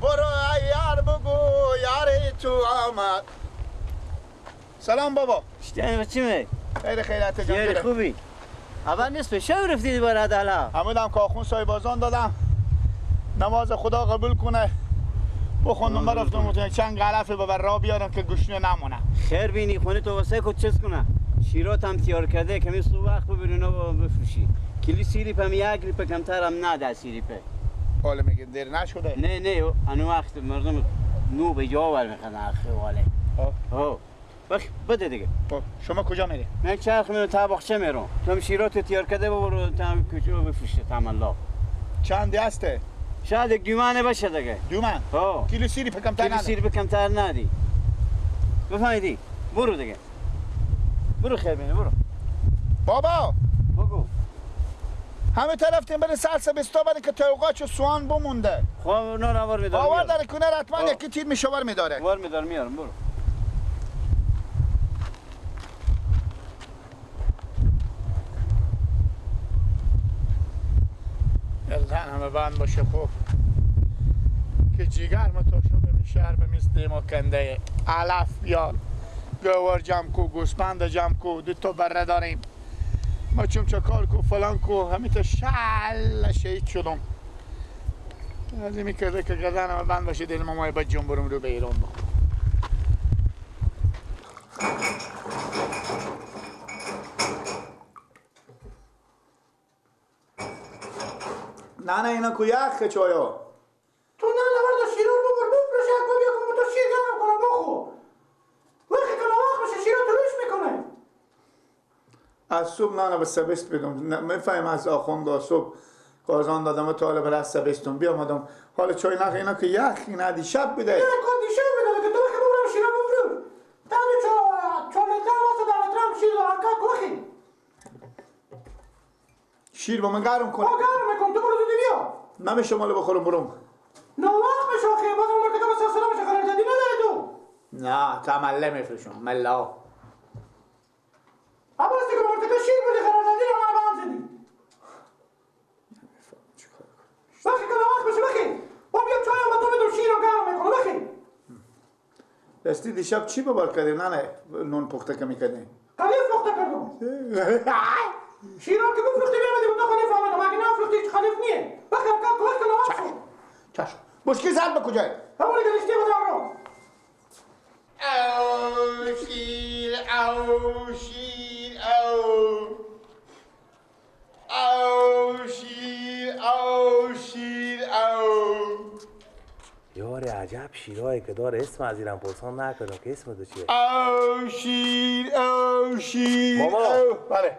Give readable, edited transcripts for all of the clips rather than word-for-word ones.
برو یار بگو یاری تو آمد. سلام بابا. شتین بچه خیلی خیرت جان. یاری خوبی؟ اول نیست به شو رفتید برای دلا. همودم کاخون سایبازان دادم نماز خدا قبول کنه بخوندم برفتم چند غلفه ببر را بیارم که گشنه نمونه. خیر بینی خونه تو واسه کد چیز کنه شیرات هم تیار کرده کمی صبح وقت ببرین و بفروشی کلی سیریپ هم یک لیپ کمتر هم نده سیریپه. حالا میگه دیر نشده؟ نه انو وقت مردم نو به جا ور میخوان آخه واله. بده دیگه. شما کجا میری؟ من چرخ میرم تا باغچه میرم. تو شیرات تیار کرده ببر تا کوچو بفروشه تمام الله. چند هسته؟ شاید دومانه باشه دیگه. دومان؟ کیلو سیریپ کمتر نده. کیلو سیریپ کمتر ندی. بفهمیدی؟ برو دیگه. برو خیر بینه برو. بابا بگو. همه طرف تیم بره سالسا بستابنی که توقعش سوان بمونده. خب اونا رو آور میدارم. آور داره کنار حتما یکی تیر میشور میداره. آور میدارم میارم برو. یلدن همه بند باشه خوب که جیگر متاشون به شهر به میسته ما کنده علف بیار گوار جمع کو گوسپند جمع کو دو تا بره داریم ما چون چکار کو فلان کو همین تا شل شهید شدم از این میکرده که گردن همه بند باشه دل مامای باید جون برم رو به ایران با نه اینا کو یخ چایا تو نه نورد شیران ببر بفرش یک بابی که تو شیر گرم کنم بخو وقتی که نواخ بشه شیران تو روش میکنه از صبح نه به سبست بدم میفهم از آخوند صبح قازان دادم و طالب را سبستم بیامدم حالا چای نخ اینا که یخی ندی شب بده نه کدی شب بده که تو بخی ببرم شیران بفرور تا چالتر واسه دارترم شیر دارکا کوخی شیر با من گرم کن گرم میکن تو برو زودی بیا نمیشه مالو بخورم برم نه وقت بشه آخه بازم اون کتاب سلسله بشه خرار دادی نداره تو نه تمله میفرشم ملا اما استی که مرتکه شیر بودی خرار دادی رو من به هم زدی وقتی که وقت بشه بخی با بیا چای هم تو بدم شیر رو گرم میکنه بخی دستی دیشب چی ببار کردیم نه نون پخته که میکردیم خلیف پخته کردم شیران که بفروختی بیامدی به تو خلیف آمدم اگه نفروختی خلیف نیه بخی هم کلک کنم چشم چشم مشکی زد به کجای همونی که رشته بودم رو او شیر او شیر او شیر او شیر او یاره عجب شیرایی که داره اسم از ایران پرسان نکردم که اسم دو چیه او شیر ماما بله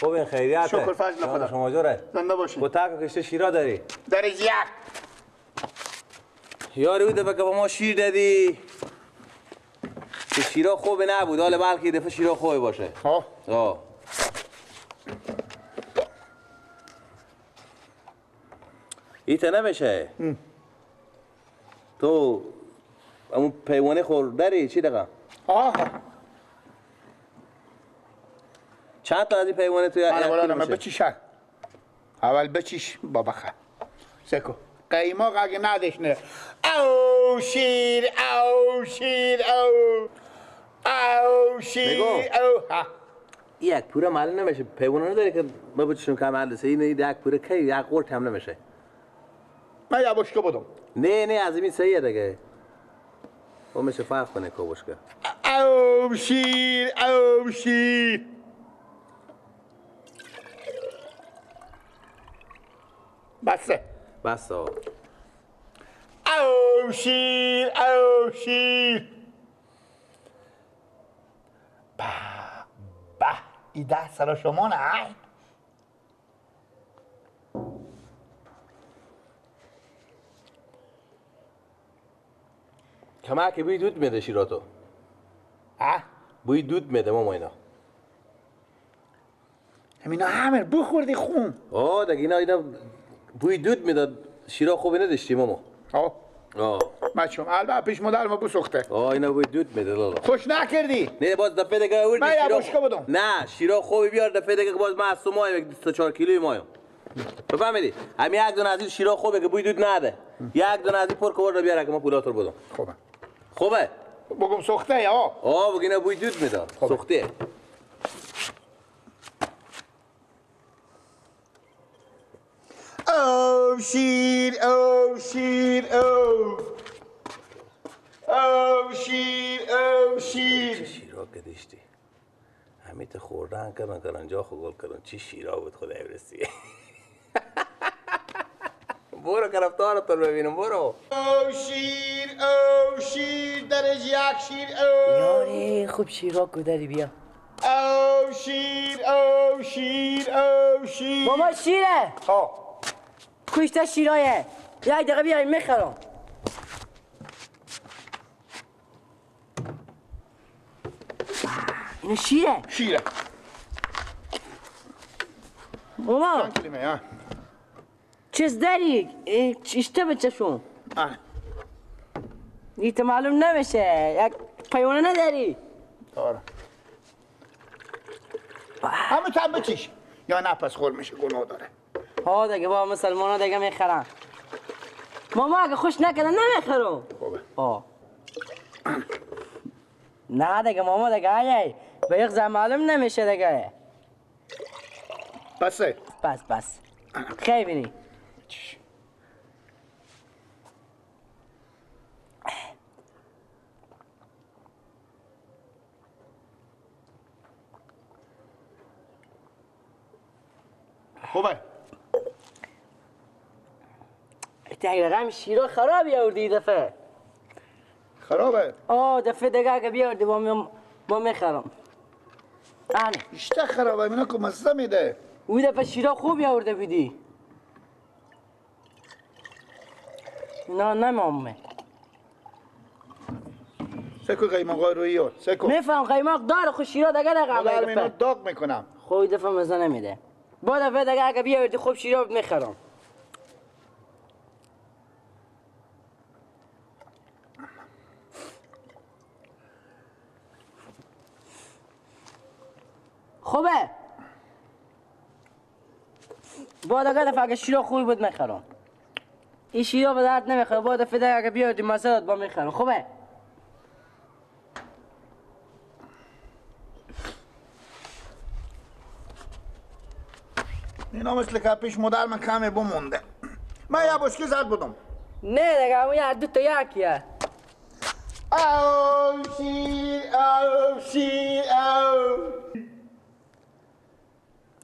خوب این خیریته شکر فضل خدا شما جوره زنده باشین کتک کشته شیرا داری در یک یاری بوده بگه با ما شیر دادی که شیرا خوبه نبود حالا بلکه دفعه شیرا خوبه باشه آه ایتا نمیشه تو همون پیوانه خور داری چی دقیقا؟ چند تا از این پیوانه توی انا بچیش اول بچیش بابا خواهد سکو قیماق اگه ندش نه او شیر او شیر او شیر او یک پوره معلوم نمیشه پیوانه نداری که ببچشون که مهندسه این یک پوره که یک قرط هم نمیشه من یه بشکه بدم نه از این صحیحه دیگه او میشه فرق کنه که بشکه او شیر بسه او شیر به ای 10 سال شما نه کمه که بوی دود میده شیراتو بوی دود میده ماما اینا همینا همه بخوردی خون دیگه اینا بوی دود میداد شیرا خوبی نداشتی ماما مچم البته پیش مادر ما بسخته اینا بوی دود میده لالا خوش نکردی نه باز دفعه دیگه آوردی من یه بشکه بدم نه شیرا خوبی بیار دفعه دیگه باز من از تو مایم 24 کیلوی مایم بفهمیدی؟ همین یک دونه از این شیرا خوبه که بوی دود نده. یک دونه از این پر کور رو بیاره که ما پولات رو بدم. خوبه خوبه؟ بگم سخته یا بگی بوی دود میداد. سخته. او شیر او شیر او شیر او شیر شیرا که داشتی همیت خوردن کردن جا خوگل کردن چی شیرا بود خدای برسی برو کرفتارتون ببینم برو او شیر درج یک شیر او یاری خوب شیرا کدری بیا او شیر او شیر او شیر ماما شیره کشته شیرایه یک دقیقه بیایی میخرم اینو شیره ماما چند کلمه ها چیز داری اشته بچشون نیت معلوم نمیشه یک پیونه نداری دارم همه تو هم بچیش یا نه پس خور میشه گناه داره ها دیگه با مسلمان ها دیگه میخرن ماما اگه خوش نکنه نمیخرم خوبه نه دیگه ماما دیگه آیه به یک زن معلوم نمیشه دیگه بسه بس خیلی بینی خوبه دقیقا شیرا خراب یاوردی دفعه خرابه دفعه دیگه اگه بیاردی با میخرم اشته خرابه اینا که مزه میده او دفعه شیرا خوب یاورده بودی نه نمامه سکو قیماقای روی یاد سکو میفهم قیماق داره خود شیرا دیگه مادر دقیقه اینو داغ میکنم خوی دفعه مزه نمیده با دفعه دیگه اگه بیاردی خوب شیرا میخرم خوبه با دیگه دفعه اگه شیرا خوبی بود میخرم این شیرا به درد نمیخوره با دفعه دیگه اگه بیاردی مسئلت با میخرم خوبه اینا مثل که پیش مدر من کمی بمونده من یه بشکی زد بودم نه دیگه همون یه دو تا یکیه او شیر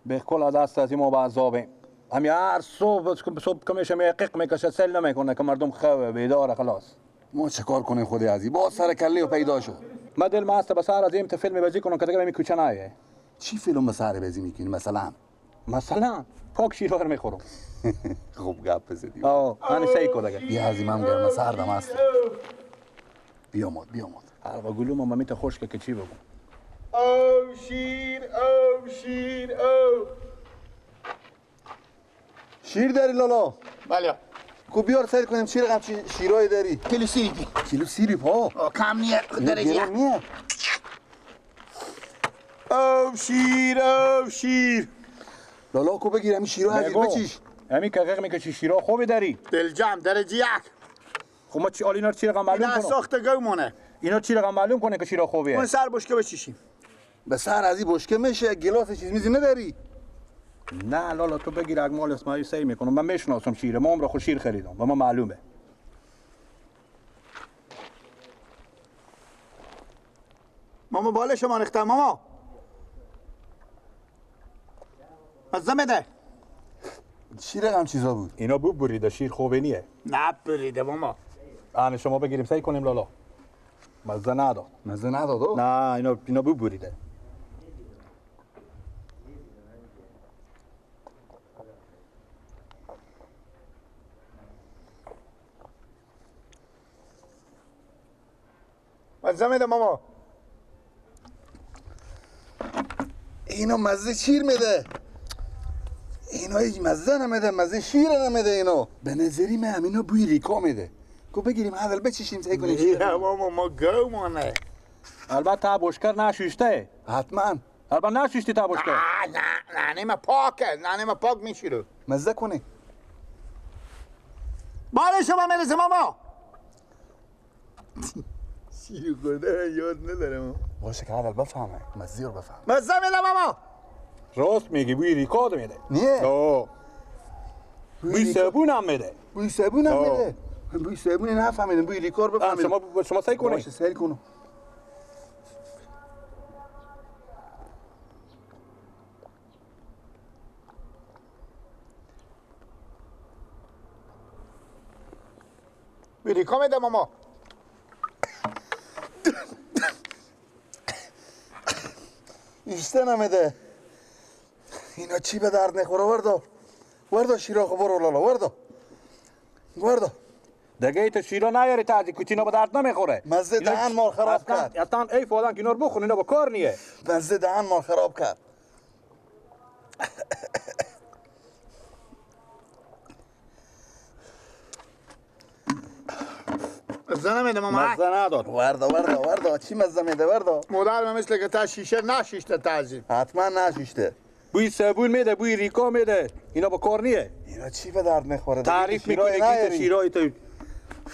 به کلا دست از این ما بعضابه هم هر صبح که میشه میقق میکشه سل نمیکنه که مردم خواه بیداره خلاص ما چه کار کنیم خودی عزیز باز سر کله و پیدا شد ما دل ماست به سر از این فیلم بازی کنم که دیگه بمی کوچه نایه چی فیلم به سر بازی میکنی مثلا پاک شیر رو میخورم خوب گپ بزدی من سیکو دیگه بیا عزیز من گرم سردم هست بیامد هر و گلوم ما میت خوش که چی بگم او شیر شیر داری لالا بله کو بیار سیر کنیم شیر غم شیرای داری کیلو سیری کیلو سیری پا کم نیه درجه نیه او شیر لالا کو بگیر همین شیرا عزیز بچیش همین که قق میکشی شیرا خوبی داری دل جمع درجه یک خب ما چی اینا رو چی رقم معلوم اینا کنم ساخته گومونه اینا چی رقم معلوم کنه که شیرا خوبیه اون سر بشکه بچیشیم به سر از این بشکه میشه گلاس چیز میزی نداری نه لالا تو بگیر اگمال اسماعیل سی میکنم من میشناسم شیره ما عمر خود شیر خریدم و ما معلومه ماما بالا شما ریختم ماما مزه میده شیر غم چیزا بود اینا بو بریده شیر خوبه نیه نه بریده ماما آن شما بگیریم سعی کنیم لالا مزه نداد مزه نداد نه اینا بو بریده مزه میده ماما اینا مزه شیر میده اینا هیچ مزه نمیده مزه شیر نمیده اینا به نظری من همینا بوی ریکا میده کو بگیریم حدل بچشیم سعی کنیم نه ماما ما گومونه البته بشکر نشوشته حتما البته نشیشتی تا بشکه نه نیمه پاکه نه نیمه پاک میشیرو مزه کنه بالا شما میرسه ماما شیر خورده یاد ندارم باشه که عادل بفهمه مزه رو بفهم مزه میده ماما راست میگی بوی ریکارد میده نیه بوی صابون هم میده بوی صابون هم میده بوی صابون نفهمیدم بوی لیکور بفهمیدم شما سعی کنی باشه سعی کنم بیریکا میده ماما ایشته نمیده اینا چی به درد نخوره وردو شیراخو برو لالا وردو دیگه ایت شیرا نیاری تازی کچینا به درد نمیخوره مزه دهن مال خراب کرد اصلا ای فادان که اینا رو بخور اینا با کار نیه مزه دهن مال خراب کرد مزه نمیده ماما مزه نداد وردو چی مزه میده وردو مادر من مثل که تا شیشه نشیشته تازی حتما نشیشته بوی صابون میده بوی ریکا میده اینا با کار نیه اینا چی به درد نخوره تعریف میکنه که شیرای تو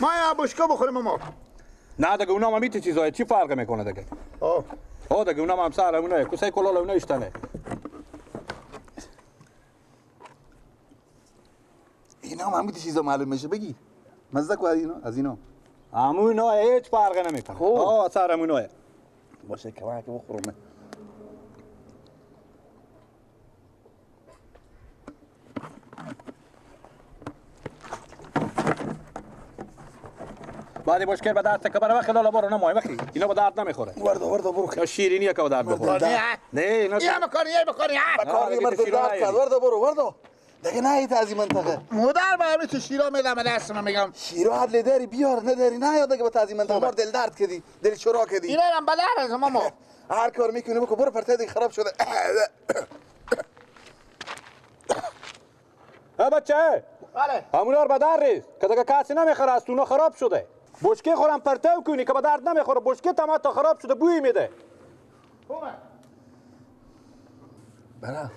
ما یا بشکا بخوریم ماما نه دیگه اونا هم میت چیزای چی فرق میکنه دیگه دیگه اونا هم سر اونای کسای کلال اونا اشتنه اینا هم همین چیزا معلوم میشه بگی مزه کو از اینا همونا هیچ فرق نمیکنه سر همونا باشه که من که بخورم بعد مشکل به درد تکبر و خلال برو نمای بخی اینا به درد نمیخوره وردو برو یا شیرینیه که به درد بخوره نه اینا یه بکاری کاری مرد درد کرد وردو دیگه نه ایت از این منطقه مادر با همین تو شیرا میدم دست من میگم شیرا حد داری بیار نداری نه یاد دیگه به تازی منطقه مار دل درد کردی دل شورا کردی اینا هم بدر از ماما هر کار میکنی بکن برو پرتای دیگه خراب شده بچه بله همونا رو به در ریز که دیگه کسی نمیخوره از اونا خراب شده بشکه خورم پرتو کنی که به درد نمیخوره بشکه تمام تا خراب شده بوی میده برا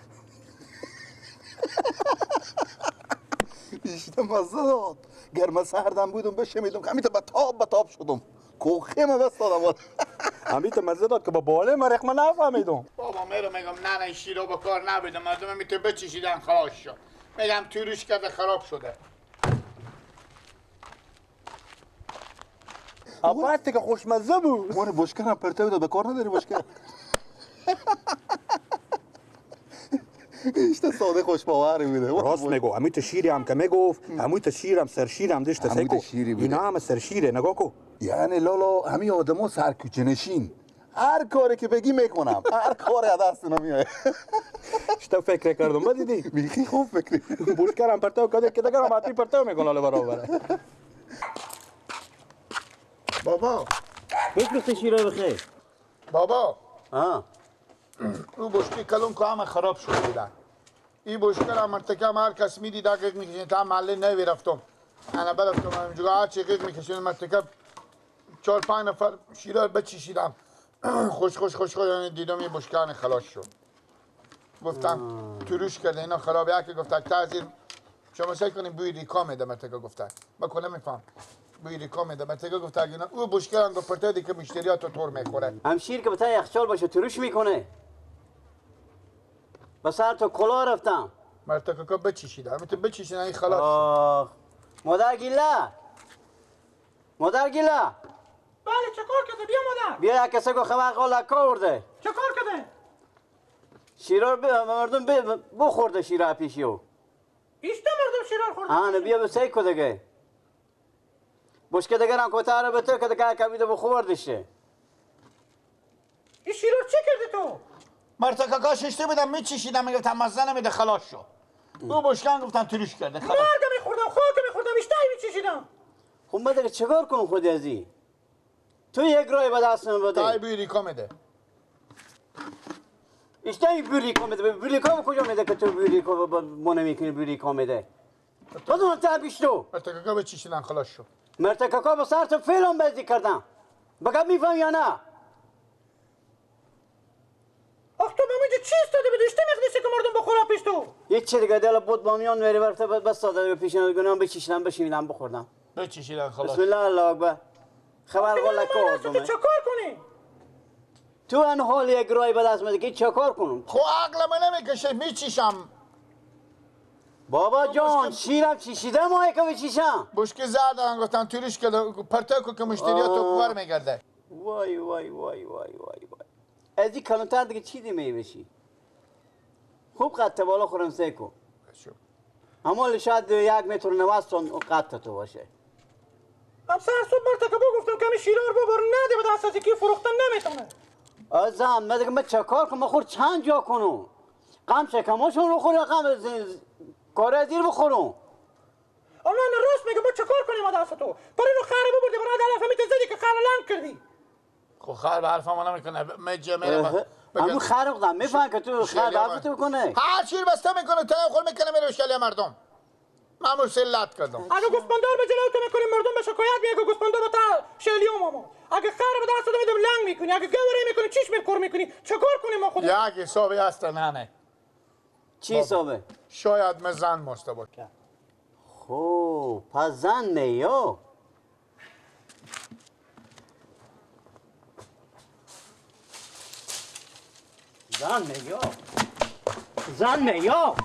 بیشتر مزه داد گرمه سردم بودم بشمیدم که همیتا به تاب شدم کوخه ما بس دادم همیتا مزه داد که با باله مرخ من نفهمیدم بابا میگم نه این شیرا با کار نبیده مردم میتونه بچشیدن خلاص شد میگم توریش کرده خراب شده اپرستی که خوشمزه بود مونه بشکه هم پرتو داد به کار نداری بشکه ایشته ساده خوشباوری بوده راست میگو همیتا شیری هم که میگفت همیتا شیرم سر شیرم داشته همیتا سیکو شیری بوده. اینا همه سر شیره نگاه کو یعنی لالا همین آدما سرکوچه نشین هر کاری که بگی میکنم هر کاری از دست نمیاد اشتا فکر کردم بدیدی بیخی خوب فکری بشکرم پرتو کده که دیگه هم حتی پرتو میکنه حالا برابره بابا بکن شیرا بخیر بابا او بشکی کلون که همه خراب شده بودن این بشکه را مرتکم هر کس میدید قیق میکشید تا محله نوی رفتم انا برفتم همینجا هر چی قیق میکشید مرتکب 4-5 نفر شیره بچشیدم خوش یعنی دیدم این بشکه خلاص شد گفتم تروش کرده اینا خرابه که گفتن تازیر شما سعی کنیم بوی ریکا میده مرتکب گفتن ما کنه میفهم بوی ریکا میده مرتکب گفتن اینا او بشکه هم گفته که مشتریات تو طور میخوره هم شیر که بتا یخچال باشه تروش میکنه بس هر تو کلا رفتم مرتکب بچشیدم میتونه بچشیدن این خلاص شد مادر گیلا بله چه کار کرده بیا مادر بیا یک کسی که خبر قالا کرده چه کار کرده شیرا مردم بخورده شیرا پیشیو ایشته مردم شیرار خورده آنه بیا به سیک دیگه بشکه دیگه هم کتاره به تو که دیگه کبیده بخوردشه این شیرار چه کردی تو مرتکب ششته بودم میچشیدم میگفتم مزه نمیده خلاص شد او بشکن گفتن تروش کرده خلاص مرد میخوردم خاک میخوردم ایشته میچشیدم خب من دیگه چکار کنم خودی ازی تو یک رای به دست من تای بده بوی ریکا میده ایشته این بیریکا میده بیریکا کجا میده که تو بیریکا ما نمیکنی بیریکا میده بدون تا بیشتو مرتکب بچشیدن خلاص شد مرتکاکا با سر تو فیلم بازی کردم بگم میفهم یا نه آخ تو چی استاده بدو اشته میخدیسه که مردم بخورا پیش تو هیچ چی دیگه دل بود با میان وری ورته بس داده پیشنهاد کنم بچشیدم بشینم بخوردم بچشیدن خلاص. بسم الله الله اکبر خبر قول تو کردم چه کار کنی؟ تو ان حال یک رای به دست میده که چه کار کنم خو عقل من نمیکشه میچیشم. بابا جان شیرم چیشیده ما که بچیشم بشکی زدن گفتن توریش که پرتاکو که مشتریات تو بر میگرده. وای وای وای وای وای وای از این کلانتر دیگه چی دیمه بشی خوب قد بالا خورم سیکو اما شاید 1 متر 90 سن قد تو باشه هم سر صبح مرتکبه گفتم کمی شیرار ببر نده به دست از یکی فروختن نمیتونه ازم من دیگه من چه کار کنم خور چند جا کنم قم شکماشون رو خور یا قم کار زیر بخورم اما نه راست میگه با چه کار کنیم دست تو برای رو خره ببرده برای دل فهمیت زدی که خره لنگ کردی خو خر به حرف ما نمیکنه مجمع همون خر بودم میفهم که تو خر حرف تو کنه هر شیر بسته میکنه تا خور میکنه میره بشکلی مردم من مسلط کردم اگه گوسپندار به جلو تو میکنی مردم به شکایت میگه که گوسپندار به تا شلیوم ماما اگه خره به دست میدم لنگ میکنی اگه گوره میکنی چیش میکر میکنی چه کار کنیم ما خود یک حسابی هست نه چی حسابه شاید مزن مسته باشه خوب پس زن میو زن میو